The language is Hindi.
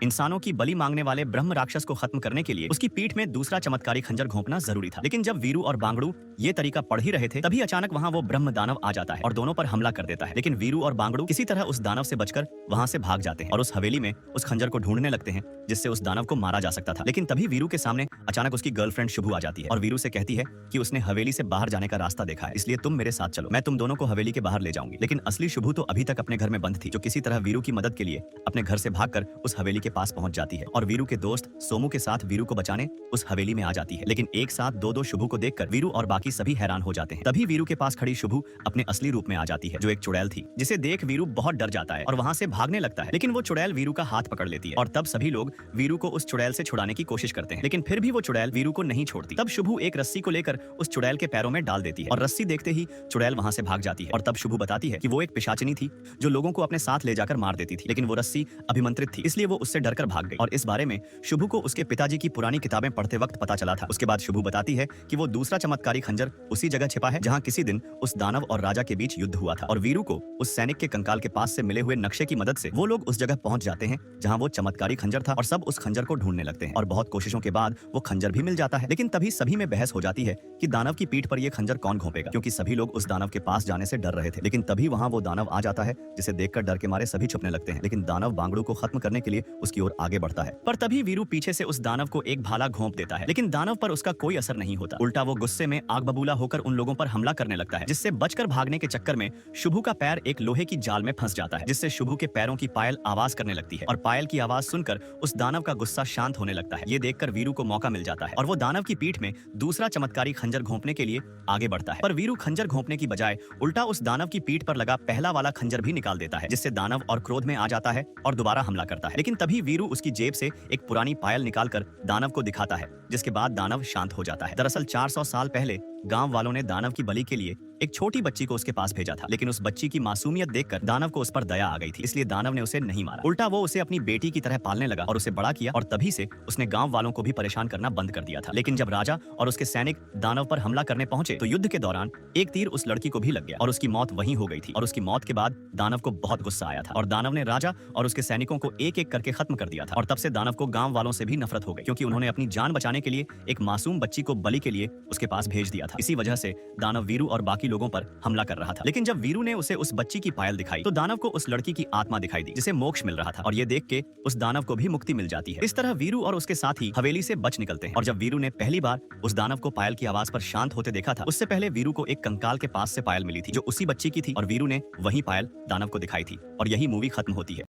इंसानों की बलि मांगने वाले ब्रह्म राक्षस को खत्म करने के लिए उसकी पीठ में दूसरा चमत्कारी खंजर घोंपना जरूरी था। लेकिन जब वीरू और बांगड़ू ये तरीका पढ़ ही रहे थे, तभी अचानक वहाँ वो ब्रह्म दानव आ जाता है और दोनों पर हमला कर देता है। लेकिन वीरू और बांगड़ू किसी तरह उस दानव से बचकर वहाँ से भाग जाते हैं और उस हवेली में उस खंजर को ढूंढने लगते हैं जिससे उस दानव को मारा जा सकता था। लेकिन तभी वीरू के सामने अचानक उसकी गर्लफ्रेंड शुभू आ जाती है और वीरू से कहती है कि उसने हवेली से बाहर जाने का रास्ता देखा है, इसलिए तुम मेरे साथ चलो, मैं तुम दोनों को हवेली के बाहर ले जाऊंगी। लेकिन असली शुभू तो अभी तक अपने घर में बंद थी, जो किसी तरह वीरू की मदद के लिए अपने घर से भागकर उस हवेली के पास पहुंच जाती है और वीरू के दोस्त सोमू के साथ वीरू को बचाने उस हवेली में आ जाती है। लेकिन एक साथ दो शुभू को देखकर वीरू और बाकी सभी हैरान हो जाते हैं। तभी वीरू के पास खड़ी शुभू अपने असली रूप में आ जाती है, जो एक चुड़ैल थी, जिसे देख वीरू बहुत डर जाता है और वहाँ से भागने लगता है। लेकिन वो चुड़ैल वीरू का हाथ पकड़ लेती है और तब सभी लोग वीरू को उस चुड़ैल से छुड़ाने की कोशिश करते हैं, लेकिन फिर भी वो चुड़ैल वीरू को नहीं छोड़ती। तब शुभू एक रस्सी को लेकर उस चुड़ैल के पैरों में डाल देती है और रस्सी देखते ही चुड़ैल वहाँ से भाग जाती है। और तब शुभू बताती है कि वो एक पिशाचिनी थी जो लोगों को अपने साथ ले जाकर मार देती थी, लेकिन वो रस्सी अभिमंत्रित थी, इसलिए वो उससे डरकर भाग गई। और इस बारे में शुभू को उसके पिताजी की पुरानी किताबें पढ़ते वक्त पता चला था। उसके बाद शुभू बताती है कि वो दूसरा चमत्कारी खंजर उसी जगह छिपा है जहाँ किसी दिन उस दानव और राजा के बीच युद्ध हुआ था। और वीरू को उस सैनिक के कंकाल के पास से मिले हुए नक्शे की मदद से वो लोग उस जगह पहुंच जाते हैं जहाँ वो चमत्कारी खंजर था और सब उस खंजर को ढूंढने लगते हैं और बहुत कोशिशों के बाद वो खंजर भी मिल जाता है। लेकिन तभी सभी में बहस हो जाती है कि दानव की पीठ पर ये खंजर कौन घोंपेगा, क्योंकि सभी लोग उस दानव के पास जाने से डर रहे थे। लेकिन तभी वहाँ वो दानव आ जाता है जिसे देखकर डर के मारे सभी छुपने लगते हैं। लेकिन दानव बांगड़ू को खत्म करने के लिए उसकी ओर आगे बढ़ता है, पर तभी वीरू पीछे से उस दानव को एक भाला घोंप देता है। लेकिन दानव पर उसका कोई असर नहीं होता, उल्टा वो गुस्से में आग बबूला होकर उन लोगों पर हमला करने लगता है, जिससे बचकर भागने के चक्कर में शुभू का पैर एक लोहे की जाल में फंस जाता है, जिससे शुभू के पैरों की पायल आवाज करने लगती है और पायल की आवाज सुनकर उस दानव का गुस्सा शांत होने लगता है। ये देखकर वीरू को मौका मिल जाता है और वो दानव की पीठ में दूसरा चमत्कारी खंजर घोंपने के लिए आगे बढ़ता है। पर वीरू खंजर घोंपने की बजाय उल्टा उस दानव की पीठ पर लगा पहला वाला खंजर भी निकाल देता है, जिससे दानव और क्रोध में आ जाता है और दोबारा हमला करता है। लेकिन तभी वीरू उसकी जेब से एक पुरानी पायल निकालकर दानव को दिखाता है, जिसके बाद दानव शांत हो जाता है। दरअसल 400 साल पहले गांव वालों ने दानव की बलि के लिए एक छोटी बच्ची को उसके पास भेजा था, लेकिन उस बच्ची की मासूमियत देखकर दानव को उस पर दया आ गई थी, इसलिए दानव ने उसे नहीं मारा, उल्टा वो उसे अपनी बेटी की तरह पालने लगा और उसे बड़ा किया। और तभी से उसने गांव वालों को भी परेशान करना बंद कर दिया था। लेकिन जब राजा और उसके सैनिक दानव पर हमला करने पहुंचे तो युद्ध के दौरान एक तीर उस लड़की को भी लग गया और उसकी मौत वहीं हो गई थी। और उसकी मौत के बाद दानव को बहुत गुस्सा आया था और दानव ने राजा और उसके सैनिकों को एक एक करके खत्म कर दिया था। और तब से दानव को गांव वालों से भी नफरत हो गई, क्योंकि उन्होंने अपनी जान बचाने के लिए एक मासूम बच्ची को बलि के लिए उसके पास भेज दिया था। इसी वजह से दानव वीरू और बाकी लोगों पर हमला कर रहा था। लेकिन जब वीरू ने उसे उस बच्ची की पायल दिखाई तो दानव को उस लड़की की आत्मा दिखाई दी, जिसे मोक्ष मिल रहा था, और ये देख के उस दानव को भी मुक्ति मिल जाती है। इस तरह वीरू और उसके साथी हवेली से बच निकलते हैं। और जब वीरू ने पहली बार उस दानव को पायल की आवाज पर शांत होते देखा था, उससे पहले वीरू को एक कंकाल के पास से पायल मिली थी जो उसी बच्ची की थी और वीरू ने वही पायल दानव को दिखाई थी। और यही मूवी खत्म होती है।